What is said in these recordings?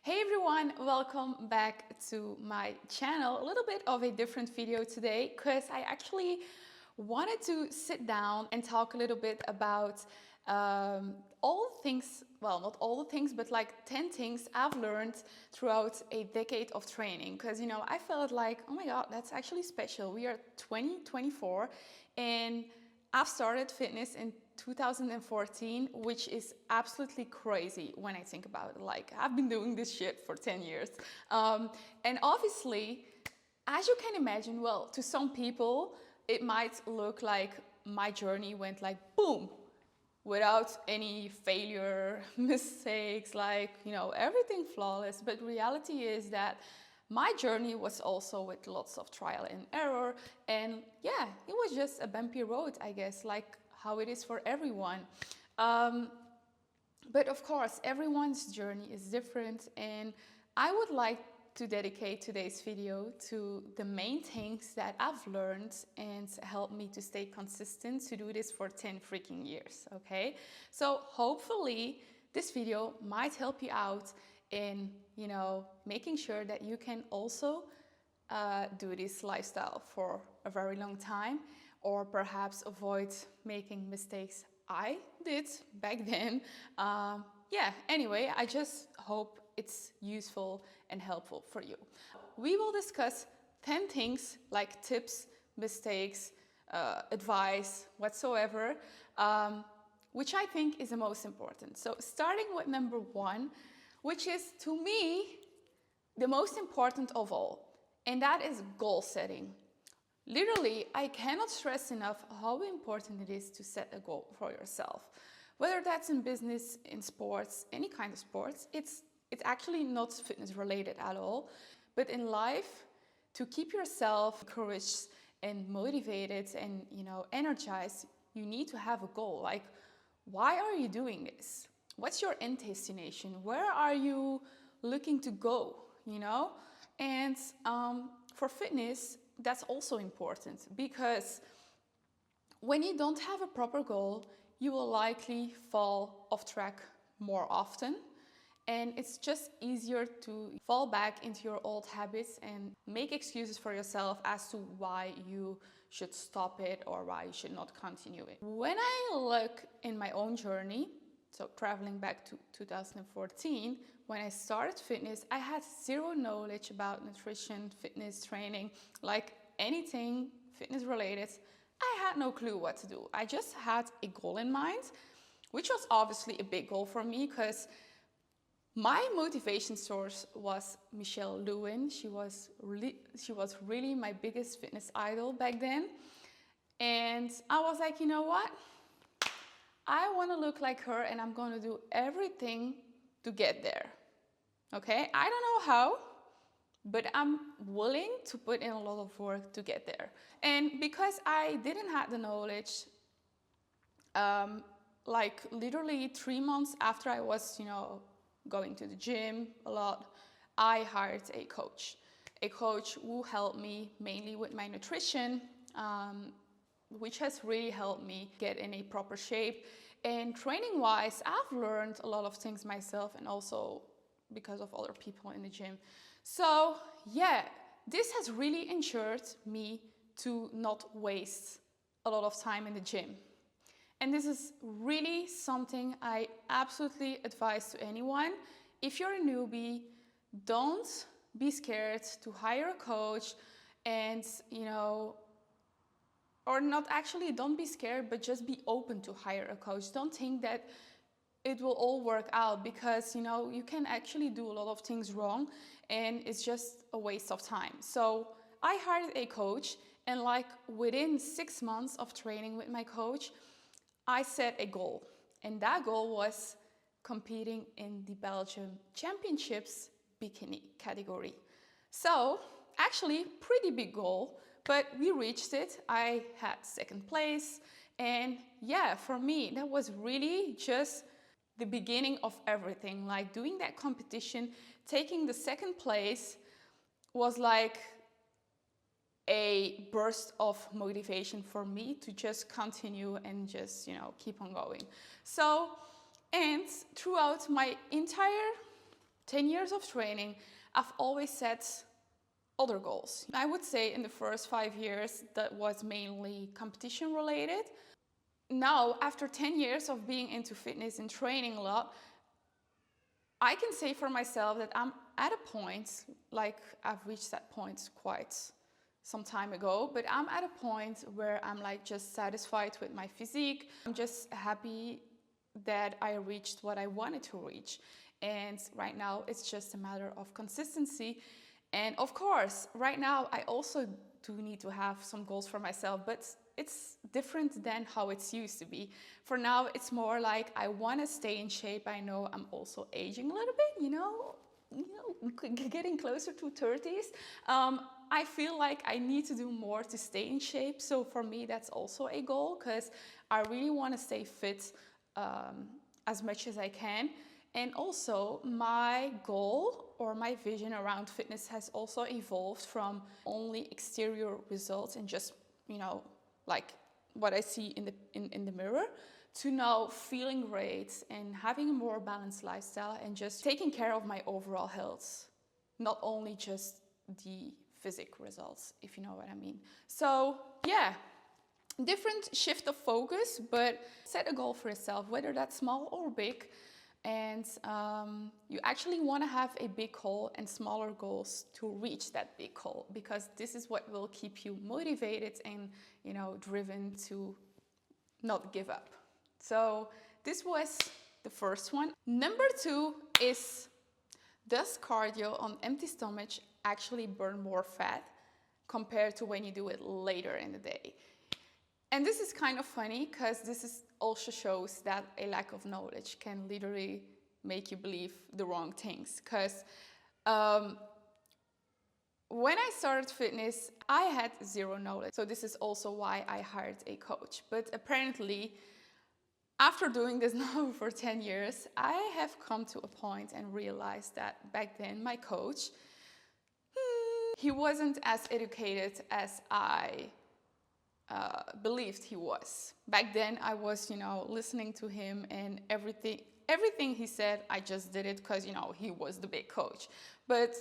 Hey everyone, welcome back to my channel. A little bit of a different video today because I actually wanted to sit down and talk a little bit about all the things, well, not all the things, but like 10 things I've learned throughout a decade of training. Because, I felt like, oh my God, that's actually special. We are 2024 and I've started fitness in 2014, which is absolutely crazy when I think about it. Like, I've been doing this shit for 10 years. And obviously, as you can imagine, well, to some people, it might look like my journey went like boom, without any failure, mistakes, like, everything flawless. But reality is that my journey was also with lots of trial and error. And yeah, it was just a bumpy road, I guess, like how it is for everyone. But of course, everyone's journey is different. And I would like to dedicate today's video to the main things that I've learned and helped me to stay consistent to do this for 10 freaking years, okay? So hopefully this video might help you out in, making sure that you can also do this lifestyle for a very long time, or perhaps avoid making mistakes I did back then. Anyway, I just hope it's useful and helpful for you. We will discuss 10 things like tips, mistakes, advice, whatsoever, which I think is the most important. So starting with number 1, which is to me the most important of all, and that is goal setting. Literally, I cannot stress enough how important it is to set a goal for yourself. Whether that's in business, in sports, any kind of sports, it's actually not fitness related at all. But in life, to keep yourself encouraged and motivated and, energized, you need to have a goal. Like, why are you doing this? What's your end destination? Where are you looking to go, And for fitness, that's also important, because when you don't have a proper goal, you will likely fall off track more often. And it's just easier to fall back into your old habits and make excuses for yourself as to why you should stop it or why you should not continue it. When I look in my own journey, so traveling back to 2014, when I started fitness, I had zero knowledge about nutrition, fitness, training, like anything fitness related. I had no clue what to do. I just had a goal in mind, which was obviously a big goal for me because my motivation source was Michelle Lewin. She was really my biggest fitness idol back then. And I was like, you know what? I want to look like her and I'm going to do everything to get there. Okay? I don't know how, but I'm willing to put in a lot of work to get there. And because I didn't have the knowledge, like literally 3 months after I was, going to the gym a lot, I hired a coach who helped me mainly with my nutrition, which has really helped me get in a proper shape. And training wise, I've learned a lot of things myself and also because of other people in the gym. So yeah, this has really ensured me to not waste a lot of time in the gym. And this is really something I absolutely advise to anyone. If you're a newbie, don't be scared to hire a coach and, or not actually, don't be scared, but just be open to hire a coach. Don't think that it will all work out because, you can actually do a lot of things wrong and it's just a waste of time. So I hired a coach and like within 6 months of training with my coach, I set a goal. And that goal was competing in the Belgium Championships bikini category. So actually pretty big goal, but we reached it. I had 2nd place. And yeah, for me, that was really just the beginning of everything. Like doing that competition, taking the 2nd place was like a burst of motivation for me to just continue and just, keep on going. So, and throughout my entire 10 years of training, I've always set other goals. I would say in the first 5 years that was mainly competition related. Now, after 10 years of being into fitness and training a lot, I can say for myself that I'm at a point, like I've reached that point quite some time ago, but I'm at a point where I'm like just satisfied with my physique. I'm just happy that I reached what I wanted to reach. And right now it's just a matter of consistency. And of course, right now I also do need to have some goals for myself, but it's different than how it's used to be. For now, it's more like I want to stay in shape. I know I'm also aging a little bit, getting closer to 30s. I feel like I need to do more to stay in shape. So for me, that's also a goal because I really want to stay fit as much as I can. And also my goal or my vision around fitness has also evolved from only exterior results and just, like what I see in the mirror, to now feeling great and having a more balanced lifestyle and just taking care of my overall health, not only just the physical results, if you know what I mean. So yeah, different shift of focus, but set a goal for yourself, whether that's small or big. And you actually want to have a big goal and smaller goals to reach that big goal, because this is what will keep you motivated and driven to not give up. So this was the first one. Number 2 is, does cardio on empty stomach actually burn more fat compared to when you do it later in the day? And this is kind of funny because this also shows that a lack of knowledge can literally make you believe the wrong things. Because when I started fitness, I had zero knowledge. So this is also why I hired a coach. But apparently, after doing this now for 10 years, I have come to a point and realized that back then my coach, he wasn't as educated as I believed he was. Back then I was, listening to him, and everything he said, I just did it because, he was the big coach. But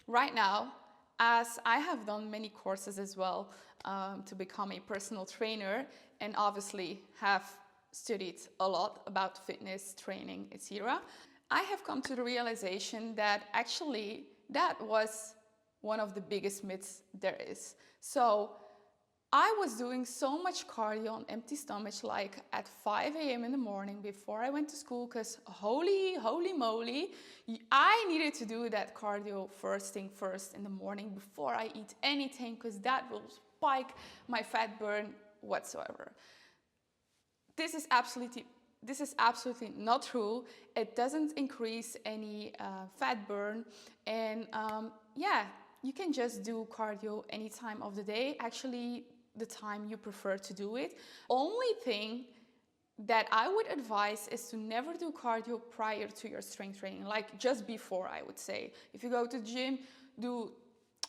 right now, as I have done many courses as well to become a personal trainer, and obviously have studied a lot about fitness, training, etc., I have come to the realization that actually that was one of the biggest myths there is. So I was doing so much cardio on empty stomach, like at 5 a.m. in the morning before I went to school, because holy moly, I needed to do that cardio first thing first in the morning before I eat anything, because that will spike my fat burn whatsoever. This is absolutely not true. It doesn't increase any fat burn, and you can just do cardio any time of the day. Actually, the time you prefer to do it. Only thing that I would advise is to never do cardio prior to your strength training, like just before, I would say. If you go to the gym, do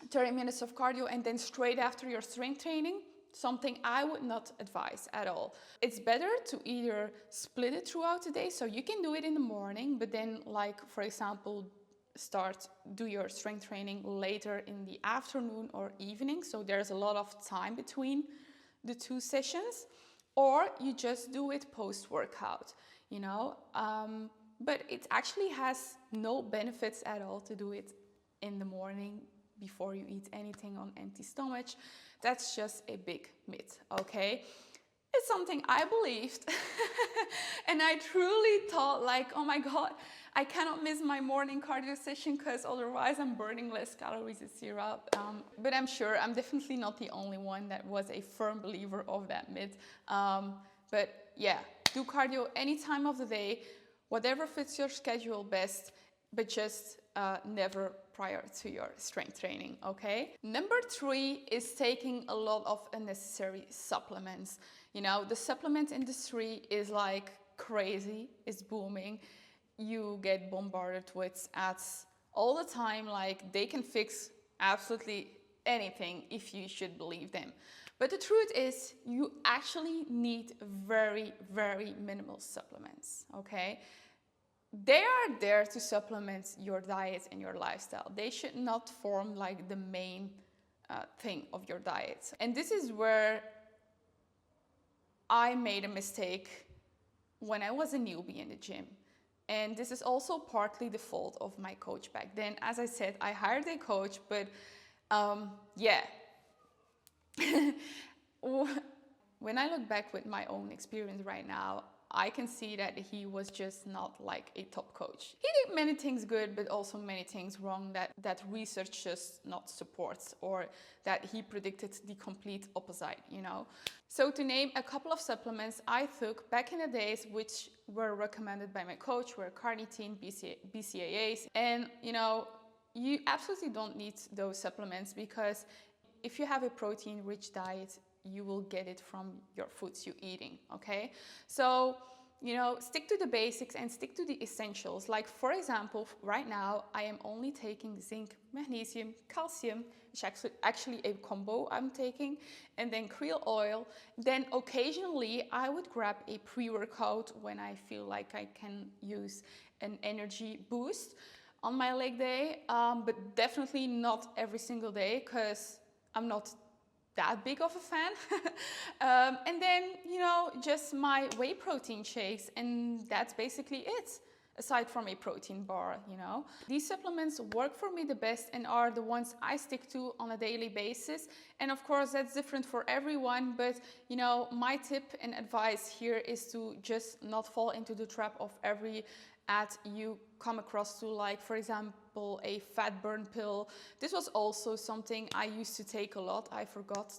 30 minutes of cardio and then straight after your strength training, something I would not advise at all. It's better to either split it throughout the day, so you can do it in the morning, but then, like, for example, do your strength training later in the afternoon or evening, so there's a lot of time between the two sessions, or you just do it post-workout, but it actually has no benefits at all to do it in the morning before you eat anything on empty stomach. That's just a big myth, okay? It's something I believed and I truly thought, like, oh my God, I cannot miss my morning cardio session because otherwise I'm burning less calories, etc. But I'm sure I'm definitely not the only one that was a firm believer of that myth. But yeah, do cardio any time of the day, whatever fits your schedule best, but just never prior to your strength training, okay? Number 3 is taking a lot of unnecessary supplements. The supplement industry is like crazy, it's booming. You get bombarded with ads all the time, like they can fix absolutely anything if you should believe them. But the truth is, you actually need very, very minimal supplements, okay? they are there to supplement your diet and your lifestyle. They should not form like the main thing of your diet. And this is where I made a mistake when I was a newbie in the gym. And this is also partly the fault of my coach back then. As I said, I hired a coach, but yeah. When I look back with my own experience right now, I can see that he was just not like a top coach. He did many things good, but also many things wrong that research just not supports, or that he predicted the complete opposite, you know. So to name a couple of supplements I took back in the days, which were recommended by my coach, were carnitine, BCAAs, and you know, you absolutely don't need those supplements, because if you have a protein-rich diet, you will get it from your foods you're eating, okay? So, you know, stick to the basics and stick to the essentials. Like, for example, right now, I am only taking zinc, magnesium, calcium, which is actually a combo I'm taking, and then krill oil. Then occasionally, I would grab a pre-workout when I feel like I can use an energy boost on my leg day, but definitely not every single day, because I'm not that big of a fan. And then, you know, just my whey protein shakes, and that's basically it, aside from a protein bar, you know. These supplements work for me the best and are the ones I stick to on a daily basis. And of course, that's different for everyone, but you know, my tip and advice here is to just not fall into the trap of every ad you come across to, like for example a fat burn pill. This was also something I used to take a lot. I forgot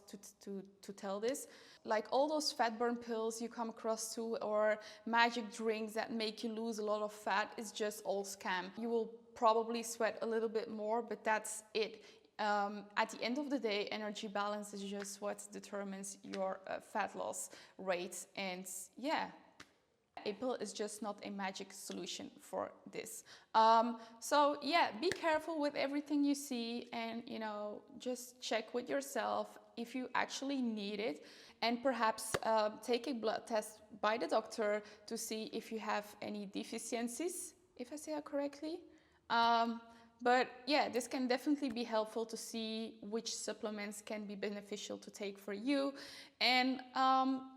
to tell this. Like all those fat burn pills you come across to, or magic drinks that make you lose a lot of fat, is just all scam. You will probably sweat a little bit more, but that's it. At the end of the day, energy balance is just what determines your fat loss rate. And yeah, a pill is just not a magic solution for this. So yeah, be careful with everything you see, and you know, just check with yourself if you actually need it, and perhaps take a blood test by the doctor to see if you have any deficiencies, if I say that correctly. But yeah, this can definitely be helpful to see which supplements can be beneficial to take for you. And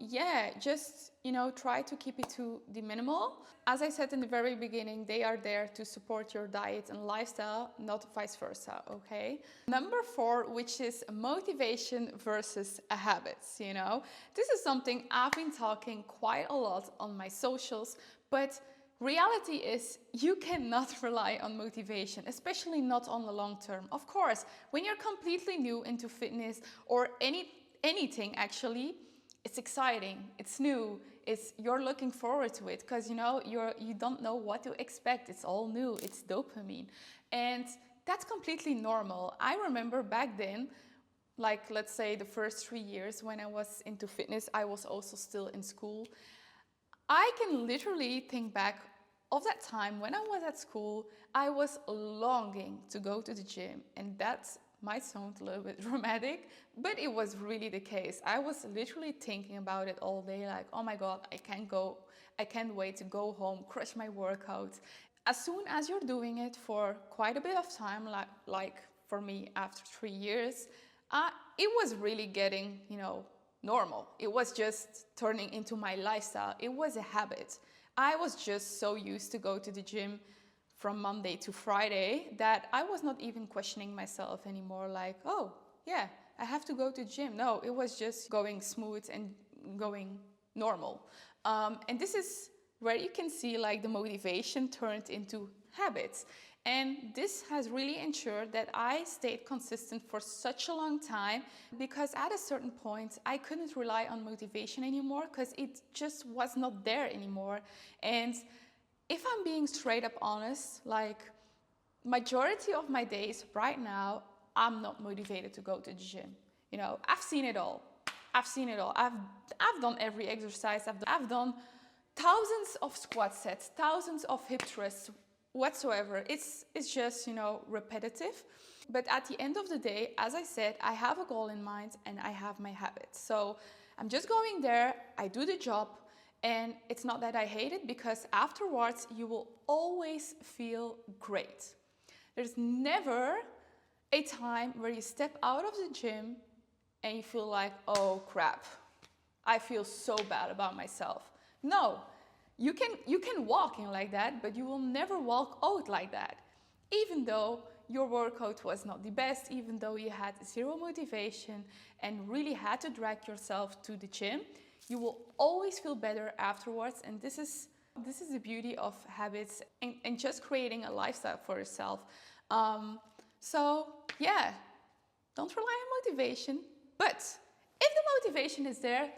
yeah, just, you know, try to keep it to the minimal. As I said in the very beginning, they are there to support your diet and lifestyle, not vice versa, okay? Number 4, which is motivation versus habits, you know? This is something I've been talking quite a lot on my socials, but reality is you cannot rely on motivation, especially not on the long term. Of course, when you're completely new into fitness or anything actually, it's exciting, it's new, you're looking forward to it, because you know you don't know what to expect. It's all new, it's dopamine, and that's completely normal. I remember back then, like let's say the first 3 years when I was into fitness, I was also still in school. I can literally think back of that time when I was at school. I was longing to go to the gym, and that might sound a little bit dramatic, but it was really the case. I was literally thinking about it all day, like, oh my God, I can't wait to go home, crush my workout. As soon as you're doing it for quite a bit of time, like for me after 3 years, it was really getting, you know, normal. It was just turning into my lifestyle. It was a habit. I was just so used to go to the gym from Monday to Friday that I was not even questioning myself anymore, like, oh yeah, I have to go to the gym. No, it was just going smooth and going normal. And this is where you can see like the motivation turned into habits. And this has really ensured that I stayed consistent for such a long time, because at a certain point I couldn't rely on motivation anymore, because it just was not there anymore. And if I'm being straight up honest, like majority of my days right now, I'm not motivated to go to the gym. You know, I've seen it all. I've done every exercise. I've done thousands of squat sets, thousands of hip thrusts, whatsoever. It's just, you know, repetitive. But at the end of the day, as I said, I have a goal in mind and I have my habits. So I'm just going there, I do the job, And it's not that I hate it, because afterwards you will always feel great. There's never a time where you step out of the gym and you feel like, oh crap, I feel so bad about myself. No, you can walk in like that, but you will never walk out like that. Even though your workout was not the best, even though you had zero motivation and really had to drag yourself to the gym, you will always feel better afterwards. And this is the beauty of habits and just creating a lifestyle for yourself. So yeah, don't rely on motivation, but if the motivation is there,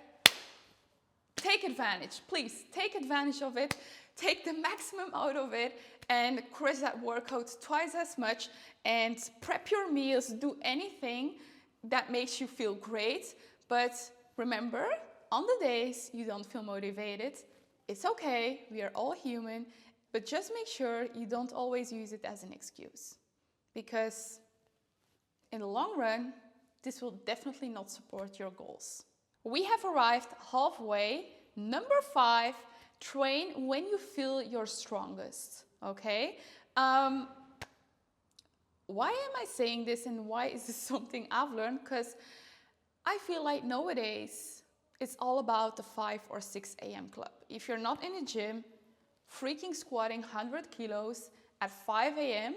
take advantage. Please take advantage of it. Take the maximum out of it and crush that workout twice as much, and prep your meals, do anything that makes you feel great. But remember, on the days you don't feel motivated, it's okay, we are all human, but just make sure you don't always use it as an excuse, because in the long run, this will definitely not support your goals. We have arrived halfway. Number 5, train when you feel your strongest, okay? Why am I saying this, and why is this something I've learned? Because I feel like nowadays it's all about the 5 or 6 a.m. club. If you're not in a gym, freaking squatting 100 kilos at 5 a.m.,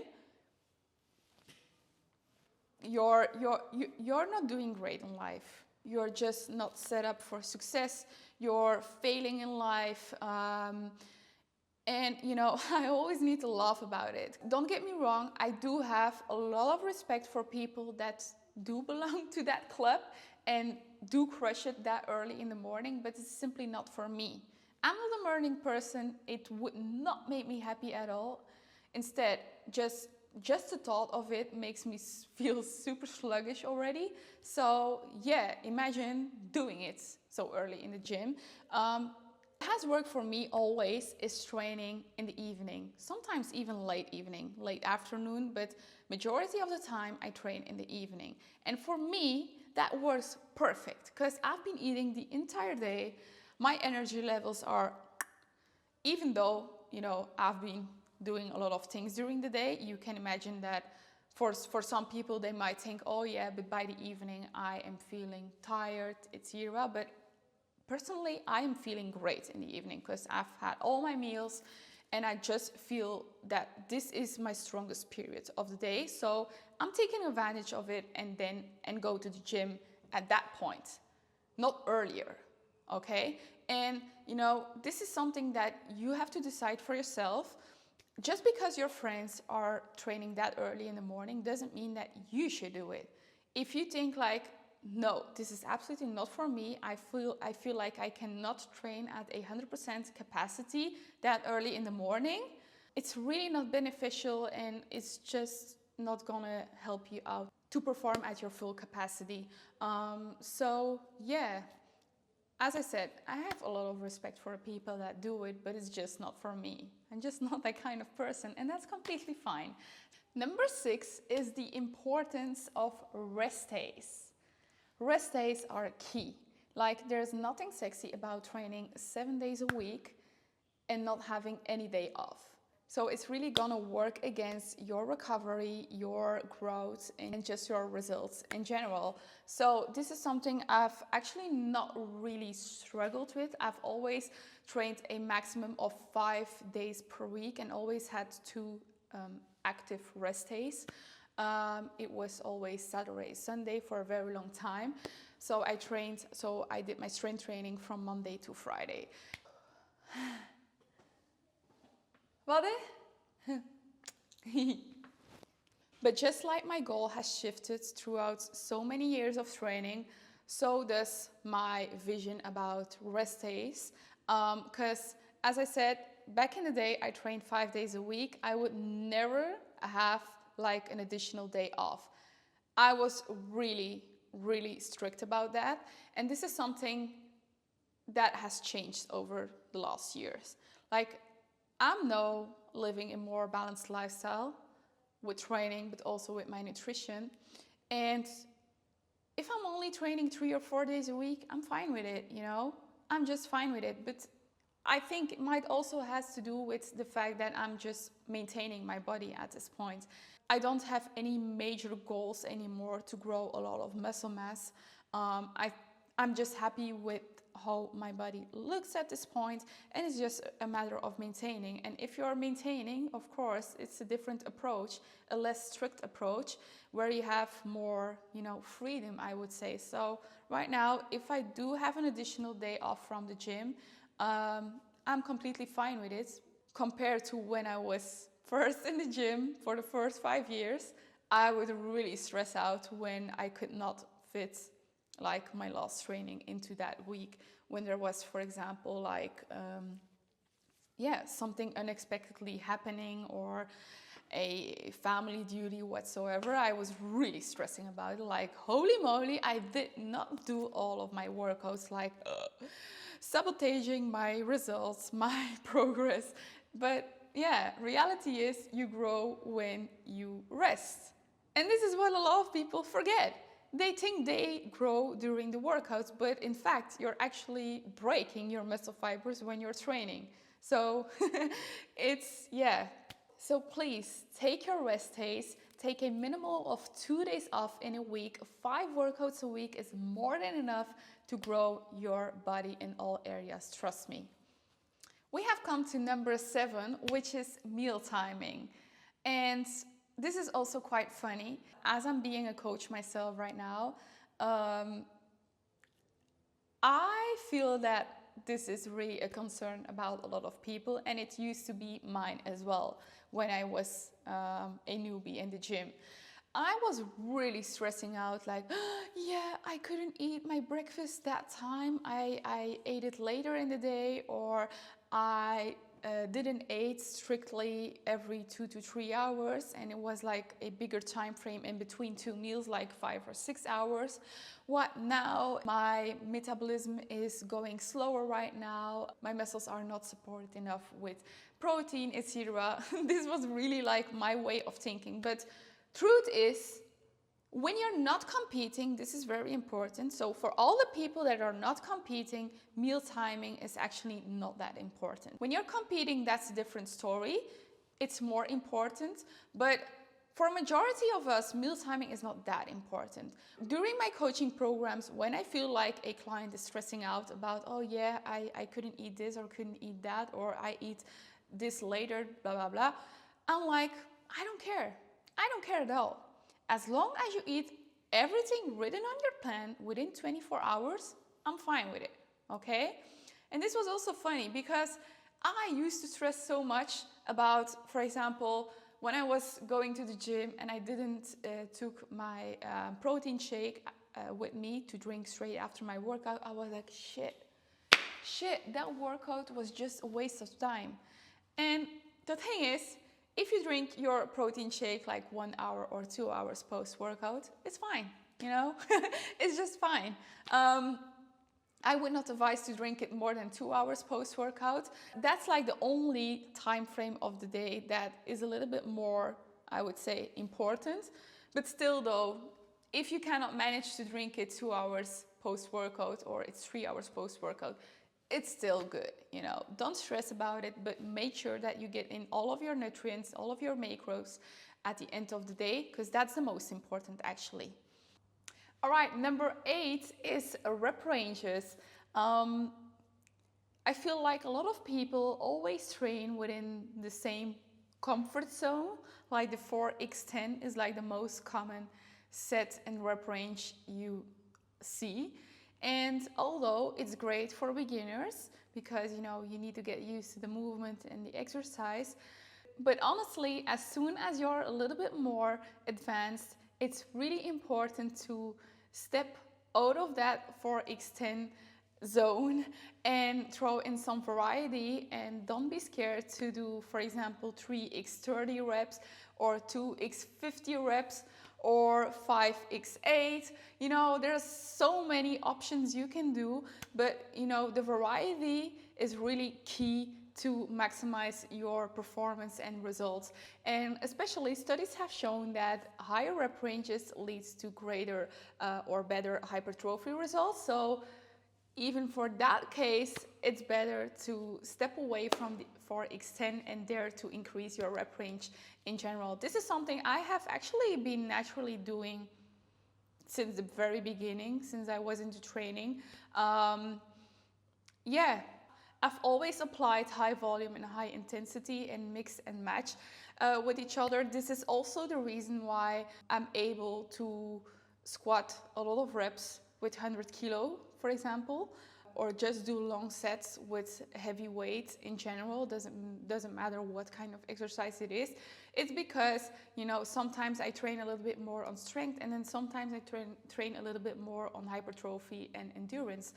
you're not doing great in life. You're just not set up for success. You're failing in life. And you know, I always need to laugh about it. Don't get me wrong, I do have a lot of respect for people that do belong to that club and do crush it that early in the morning, but it's simply not for me. I'm not a morning person. It would not make me happy at all. Instead, just the thought of it makes me feel super sluggish already. So yeah, imagine doing it so early in the gym. What has worked for me always is training in the evening, sometimes even late evening, late afternoon, but majority of the time I train in the evening. And for me, that works perfect, because I've been eating the entire day. My energy levels are, even though, you know, I've been doing a lot of things during the day, you can imagine that for some people they might think, oh yeah, but by the evening I am feeling tired, etc. But personally, I am feeling great in the evening, because I've had all my meals and I just feel that this is my strongest period of the day. So I'm taking advantage of it and go to the gym at that point, not earlier, okay? And you know, this is something that you have to decide for yourself. Just because your friends are training that early in the morning doesn't mean that you should do it. If you think like, no, this is absolutely not for me, I feel like I cannot train at 100% capacity that early in the morning, it's really not beneficial, and it's just not gonna help you out to perform at your full capacity. So yeah, as I said, I have a lot of respect for people that do it, but it's just not for me. I'm just not that kind of person, and that's completely fine. Number 6 is the importance of rest days. Rest days are key. Like, there's nothing sexy about training 7 days a week and not having any day off. So it's really gonna work against your recovery, your growth, and just your results in general. So this is something I've actually not really struggled with. I've always trained a maximum of 5 days per week and always had 2 active rest days. It was always Saturday, Sunday for a very long time. So I did my strength training from Monday to Friday. Wat? But just like my goal has shifted throughout so many years of training, so does my vision about rest days. Because as I said, back in the day, I trained 5 days a week. I would never have like an additional day off. I was really, really strict about that. And this is something that has changed over the last years. Like, I'm now living a more balanced lifestyle with training, but also with my nutrition. And if I'm only training 3 or 4 days a week, I'm fine with it, you know? I'm just fine with it. But I think it might also has to do with the fact that I'm just maintaining my body at this point. I don't have any major goals anymore to grow a lot of muscle mass. I'm just happy with how my body looks at this point, and it's just a matter of maintaining. And if you're maintaining, of course, it's a different approach, a less strict approach, where you have more, freedom, I would say. So right now, if I do have an additional day off from the gym, I'm completely fine with it. Compared to when I was first in the gym for the first 5 years, I would really stress out when I could not fit like my last training into that week, when there was, for example, like something unexpectedly happening or a family duty whatsoever. I was really stressing about it, like holy moly, I did not do all of my workouts, like sabotaging my results, my progress. But yeah, reality is you grow when you rest. And this is what a lot of people forget. They think they grow during the workouts, but in fact, you're actually breaking your muscle fibers when you're training. So So please take your rest days, take a minimum of 2 days off in a week. 5 workouts a week is more than enough to grow your body in all areas, trust me. We have come to number 7, which is meal timing. And this is also quite funny. As I'm being a coach myself right now, I feel that this is really a concern about a lot of people, and it used to be mine as well when I was a newbie in the gym. I was really stressing out, like, yeah, I couldn't eat my breakfast that time. I ate it later in the day, or I didn't eat strictly every 2 to 3 hours, and it was like a bigger time frame in between 2 meals, like 5 or 6 hours. What now? My metabolism is going slower right now. My muscles are not supported enough with protein, etc. This was really like my way of thinking. But truth is, when you're not competing, this is very important. So for all the people that are not competing, meal timing is actually not that important. When you're competing, that's a different story. It's more important. But for a majority of us, meal timing is not that important. During my coaching programs, when I feel like a client is stressing out about, oh yeah, I couldn't eat this or couldn't eat that, or I eat this later, blah, blah, blah, I'm like, I don't care. I don't care at all. As long as you eat everything written on your plan within 24 hours, I'm fine with it, okay? And this was also funny because I used to stress so much about, for example, when I was going to the gym and I didn't took my protein shake with me to drink straight after my workout, I was like, shit, that workout was just a waste of time. And the thing is, if you drink your protein shake like 1 hour or 2 hours post-workout, it's fine, it's just fine. I would not advise to drink it more than 2 hours post-workout. That's like the only time frame of the day that is a little bit more, I would say, important. But still though, if you cannot manage to drink it 2 hours post-workout, or it's 3 hours post-workout, it's still good, Don't stress about it, but make sure that you get in all of your nutrients, all of your macros at the end of the day, because that's the most important actually. All right, number 8 is rep ranges. I feel like a lot of people always train within the same comfort zone, like the 4x10 is like the most common set and rep range you see. And although it's great for beginners because you need to get used to the movement and the exercise, but honestly, as soon as you're a little bit more advanced, it's really important to step out of that 4x10 zone and throw in some variety, and don't be scared to do, for example, 3x30 reps or 2x50 reps or 5x8. There's so many options you can do, but the variety is really key to maximize your performance and results. And especially studies have shown that higher rep ranges leads to greater or better hypertrophy results. So even for that case, it's better to step away from for extend and dare to increase your rep range in general. This is something I have actually been naturally doing since the very beginning, since I was into training. Yeah, I've always applied high volume and high intensity and mix and match with each other. This is also the reason why I'm able to squat a lot of reps with 100 kilo, for example, or just do long sets with heavy weights in general. Doesn't matter what kind of exercise it is. It's because, you know, sometimes I train a little bit more on strength, and then sometimes I train a little bit more on hypertrophy and endurance.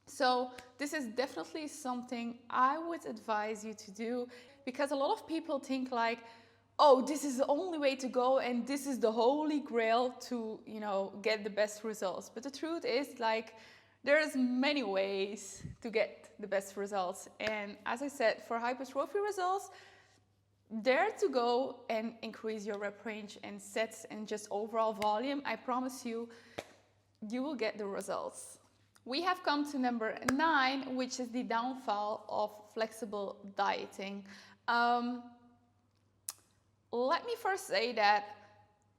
So this is definitely something I would advise you to do, because a lot of people think like, oh, this is the only way to go and this is the holy grail to, you know, get the best results. But the truth is, like, there's many ways to get the best results. And as I said, for hypertrophy results, dare to go and increase your rep range and sets and just overall volume. I promise you, you will get the results. We have come to number 9, which is the downfall of flexible dieting. Let me first say that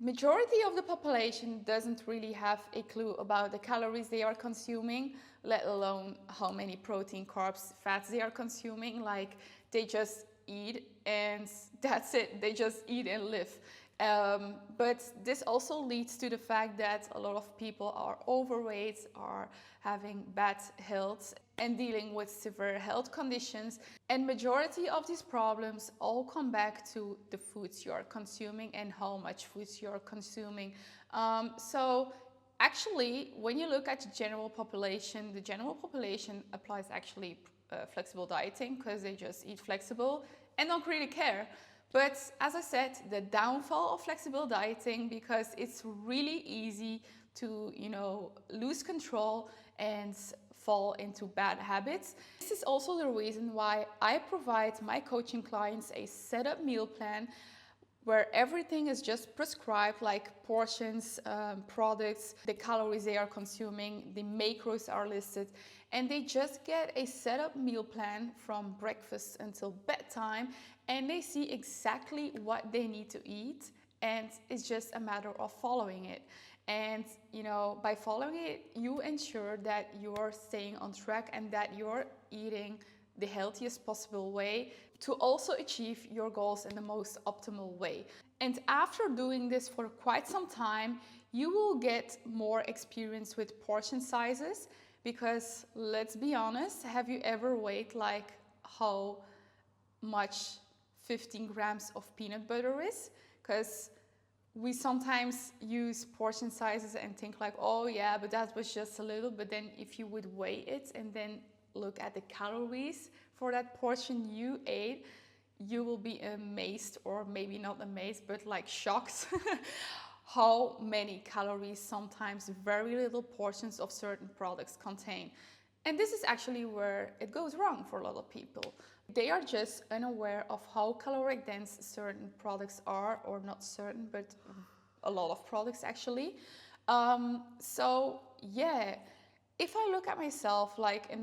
majority of the population doesn't really have a clue about the calories they are consuming, let alone how many protein, carbs, fats they are consuming. Like, they just eat and that's it. They just eat and live. But this also leads to the fact that a lot of people are overweight, are having bad health and dealing with severe health conditions. And majority of these problems all come back to the foods you are consuming and how much foods you are consuming. So actually, when you look at the general population applies actually flexible dieting, because they just eat flexible and don't really care. But as I said, the downfall of flexible dieting, because it's really easy to, you know, lose control and fall into bad habits. This is also the reason why I provide my coaching clients a setup meal plan where everything is just prescribed, like portions, products, the calories they are consuming, the macros are listed, and they just get a setup meal plan from breakfast until bedtime, and they see exactly what they need to eat, and it's just a matter of following it. And, you know, by following it, you ensure that you're staying on track and that you're eating the healthiest possible way to also achieve your goals in the most optimal way. And after doing this for quite some time, you will get more experience with portion sizes, because let's be honest, have you ever weighed like how much 15 grams of peanut butter is? Because we sometimes use portion sizes and think like, oh yeah, but that was just a little. But then if you would weigh it and then look at the calories for that portion you ate, you will be amazed, or maybe not amazed, but like shocked how many calories sometimes very little portions of certain products contain. And this is actually where it goes wrong for a lot of people. They are just unaware of how caloric dense certain products are, or not certain, but a lot of products actually. So yeah, if I look at myself, like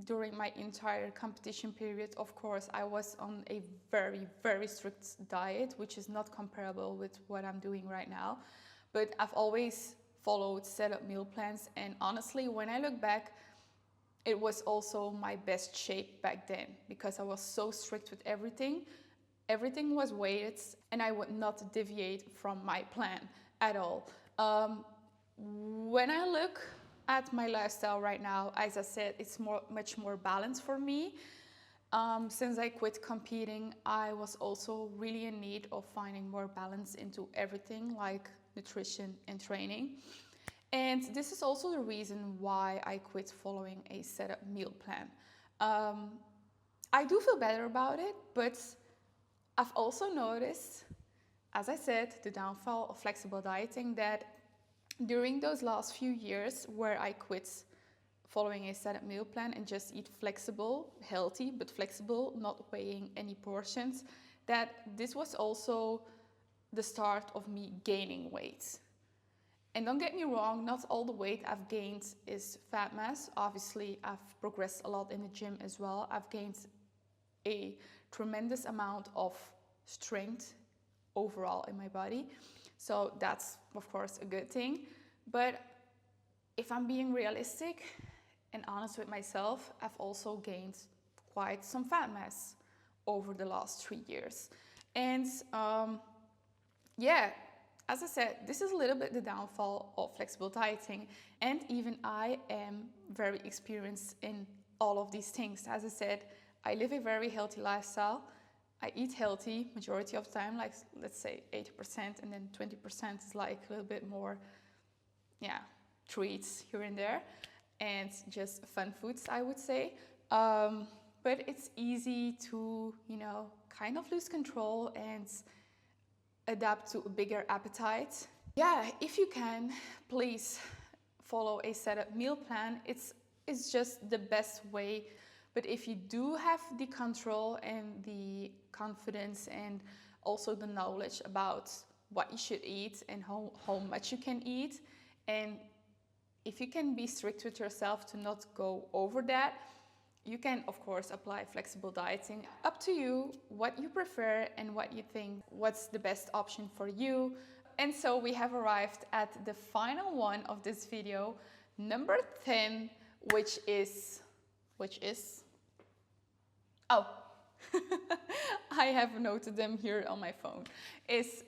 during my entire competition period, of course, I was on a very, very strict diet, which is not comparable with what I'm doing right now. But I've always followed setup meal plans. And honestly, when I look back, it was also my best shape back then, because I was so strict with everything. Everything was weighted and I would not deviate from my plan at all. When I look at my lifestyle right now, as I said, it's much more balanced for me. Since I quit competing, I was also really in need of finding more balance into everything, like nutrition and training. And this is also the reason why I quit following a setup meal plan. I do feel better about it, but I've also noticed, as I said, the downfall of flexible dieting, that during those last few years where I quit following a setup meal plan and just eat flexible, healthy, but flexible, not weighing any portions, that this was also the start of me gaining weight. And don't get me wrong, not all the weight I've gained is fat mass. Obviously, I've progressed a lot in the gym as well. I've gained a tremendous amount of strength overall in my body. So that's, of course, a good thing. But if I'm being realistic and honest with myself, I've also gained quite some fat mass over the last 3 years. And yeah, as I said, this is a little bit the downfall of flexible dieting. And even I am very experienced in all of these things. As I said, I live a very healthy lifestyle. I eat healthy majority of the time, like let's say 80%, and then 20% is like a little bit more, yeah, treats here and there, and just fun foods, I would say. But it's easy to, you know, kind of lose control and adapt to a bigger appetite. Yeah, if you can, please follow a set up meal plan. It's just the best way. But if you do have the control and the confidence and also the knowledge about what you should eat and how much you can eat, and if you can be strict with yourself to not go over that, you can, of course, apply flexible dieting. Up to you what you prefer and what you think, what's the best option for you. And so we have arrived at the final one of this video, number 10, which is, oh, I have noted them here on my phone, is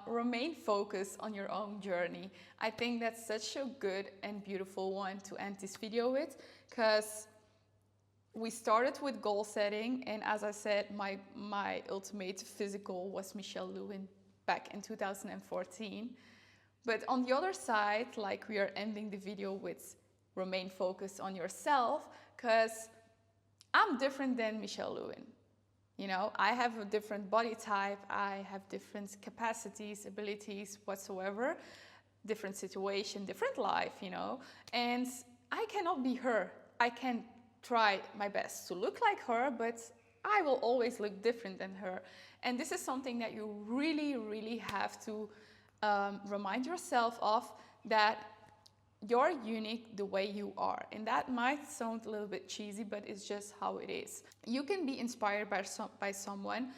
remain focused on your own journey. I think that's such a good and beautiful one to end this video with, because we started with goal setting, and as I said, my ultimate physical was Michelle Lewin back in 2014. But on the other side, like, we are ending the video with remain focused on yourself, because I'm different than Michelle Lewin. You know, I have a different body type, I have different capacities, abilities, whatsoever, different situation, different life, you know, and I cannot be her. I can try my best to look like her, but I will always look different than her. And this is something that you really, really have to remind yourself of, that you're unique the way you are. And that might sound a little bit cheesy, but it's just how it is. You can be inspired by someone,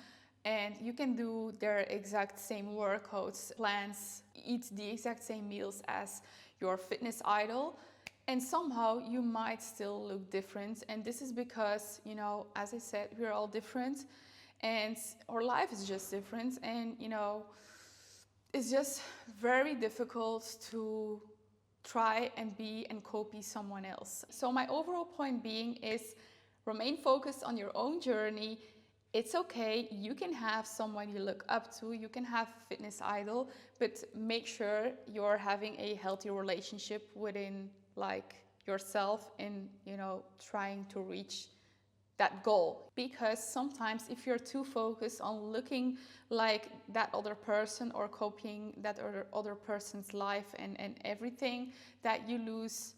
and you can do their exact same workouts, plans, eat the exact same meals as your fitness idol, and somehow you might still look different. And this is because, you know, as I said, we're all different, and our life is just different. And, you know, it's just very difficult to try and be and copy someone else. So my overall point being is, remain focused on your own journey. It's okay, you can have someone you look up to, you can have a fitness idol, but make sure you're having a healthy relationship within, like, yourself, and, you know, trying to reach that goal. Because sometimes if you're too focused on looking like that other person or copying that other person's life and everything, that you lose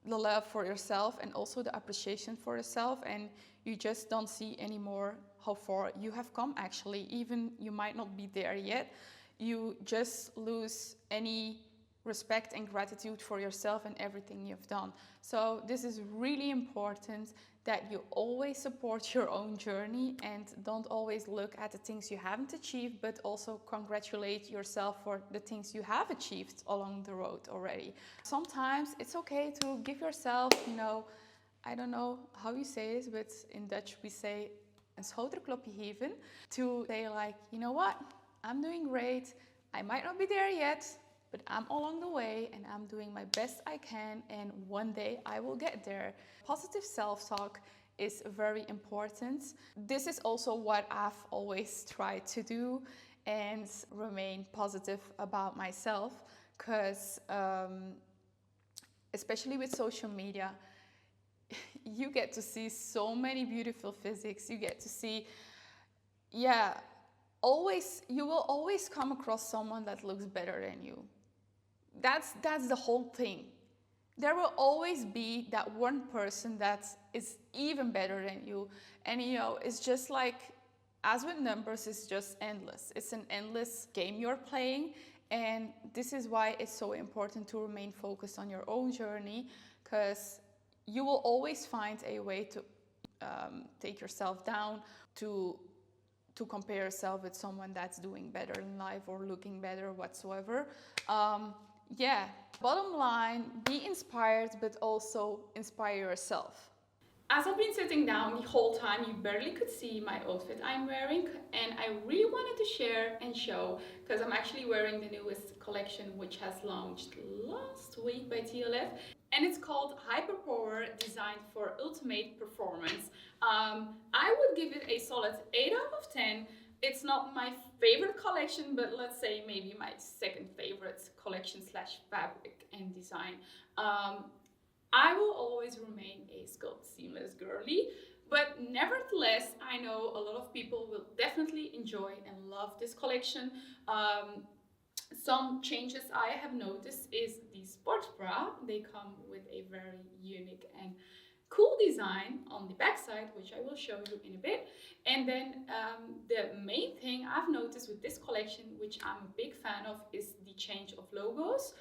the love for yourself and also the appreciation for yourself, and you just don't see anymore how far you have come. Actually, even you might not be there yet, you just lose any respect and gratitude for yourself and everything you've done. So this is really important, that you always support your own journey and don't always look at the things you haven't achieved, but also congratulate yourself for the things you have achieved along the road already. Sometimes it's okay to give yourself, you know, I don't know how you say this, but in Dutch we say een schouderklopje geven, to say, like, you know what, I'm doing great, I might not be there yet, but I'm along the way and I'm doing my best I can, and one day I will get there. Positive self-talk is very important. This is also what I've always tried to do, and remain positive about myself, because especially with social media, you get to see so many beautiful physiques. You get to see, yeah, you will always come across someone that looks better than you. That's the whole thing. There will always be that one person that is even better than you. And, you know, it's just like, as with numbers, it's just endless. It's an endless game you're playing. And this is why it's so important to remain focused on your own journey, because you will always find a way to take yourself down, to compare yourself with someone that's doing better in life or looking better whatsoever. Yeah, bottom line, be inspired, but also inspire yourself. As I've been sitting down the whole time, you barely could see my outfit I'm wearing, and I really wanted to share and show, because I'm actually wearing the newest collection, which has launched last week by TLF, and it's called Hyperpower, designed for ultimate performance. I would give it a solid 8 out of 10. It's not my favorite collection, but let's say maybe my second favorite collection slash fabric and design. I will always remain a Sculpt Seamless girly, but nevertheless, I know a lot of people will definitely enjoy and love this collection. Some changes I have noticed is the sports bra. They come with a very unique and cool design on the backside, which I will show you in a bit. And then the main thing I've noticed with this collection, which I'm a big fan of, is the change of logos.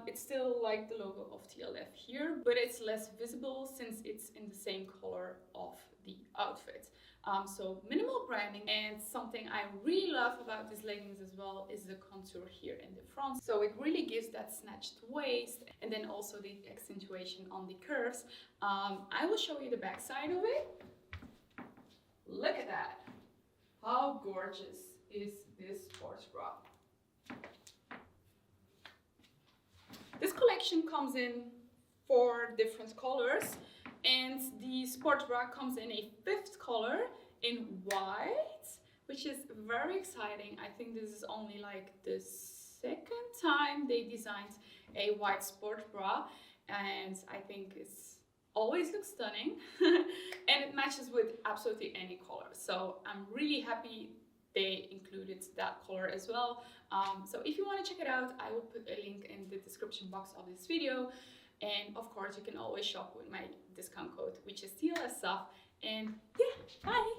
It's still like the logo of TLF here, but it's less visible since it's in the same color of the outfit. So minimal branding, and something I really love about these leggings as well is the contour here in the front. So it really gives that snatched waist, and then also the accentuation on the curves. I will show you the back side of it. Look at that. How gorgeous is this sports bra? This collection comes in 4 different colors, and the sports bra comes in a 5th color in white, which is very exciting. I think this is only like the 2nd time they designed a white sports bra, and I think it's always looks stunning and it matches with absolutely any color. So I'm really happy they included that color as well. So if you want to check it out, I will put a link in the description box of this video. And of course, you can always shop with my discount code, which is TLSSUF. And yeah, bye!